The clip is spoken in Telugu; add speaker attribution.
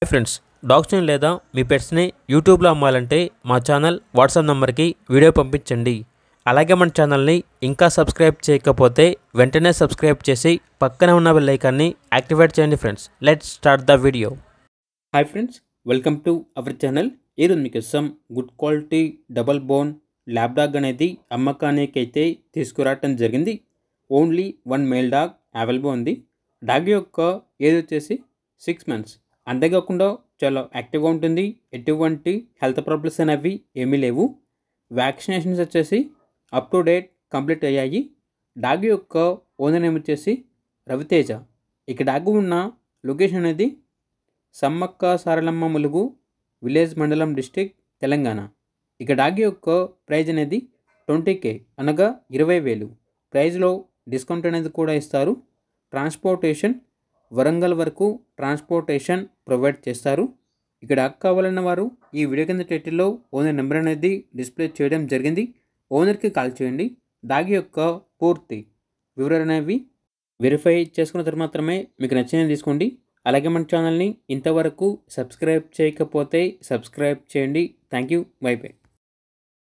Speaker 1: హాయ్ ఫ్రెండ్స్, డాగ్స్ని లేదా మీ పెట్స్ని యూట్యూబ్లో అమ్మాలంటే మా ఛానల్ వాట్సాప్ నెంబర్కి వీడియో పంపించండి. అలాగే మన ఛానల్ని ఇంకా సబ్స్క్రైబ్ చేయకపోతే వెంటనే సబ్స్క్రైబ్ చేసి పక్కనే ఉన్న బెల్ ఐకాన్ని యాక్టివేట్ చేయండి. Friends, let's start the video. Hi friends, welcome to our channel. ఈరోజు మీకోసం good quality double bone lab dog అనేది అమ్మకానికి అయితే తీసుకురావటం జరిగింది. ఓన్లీ 1 మేల్ డాగ్ అవైలబుల్ ఉంది. డాగ్ యొక్క ఏజ్ వచ్చేసి 6 months. అంతేకాకుండా చాలా యాక్టివ్గా ఉంటుంది. ఎటువంటి హెల్త్ ప్రాబ్లమ్స్ అనేవి ఏమీ లేవు. వ్యాక్సినేషన్స్ వచ్చేసి అప్ టు డేట్ కంప్లీట్ అయ్యాయి. డాగ్ యొక్క ఓనర్ నేమ్ వచ్చేసి రవితేజ. ఇక డాగ్ ఉన్న లొకేషన్ అనేది సమ్మక్క సారలమ్మ ములుగు విలేజ్ మండలం డిస్టిక్ తెలంగాణ. ఇక డాగ్ యొక్క ప్రైజ్ అనేది 20K అనగా 20,000. ప్రైజ్లో డిస్కౌంట్ అనేది కూడా ఇస్తారు. ట్రాన్స్పోర్టేషన్ వరంగల్ వరకు ట్రాన్స్పోర్టేషన్ ప్రొవైడ్ చేస్తారు. ఇక్కడ డాగ్ కావాలన్న వారు ఈ వీడియో కింద టైటిల్లో ఓనర్ నెంబర్ అనేది డిస్ప్లే చేయడం జరిగింది. ఓనర్కి కాల్ చేయండి. డాగ్ యొక్క పూర్తి వివరాలు అనేవి వెరిఫై చేసుకున్న తర్వాత మాత్రమే మీకు నచ్చినది తీసుకోండి. అలాగే మన ఛానల్ని ఇంతవరకు సబ్స్క్రైబ్ చేయకపోతే సబ్స్క్రైబ్ చేయండి. Thank you. By by.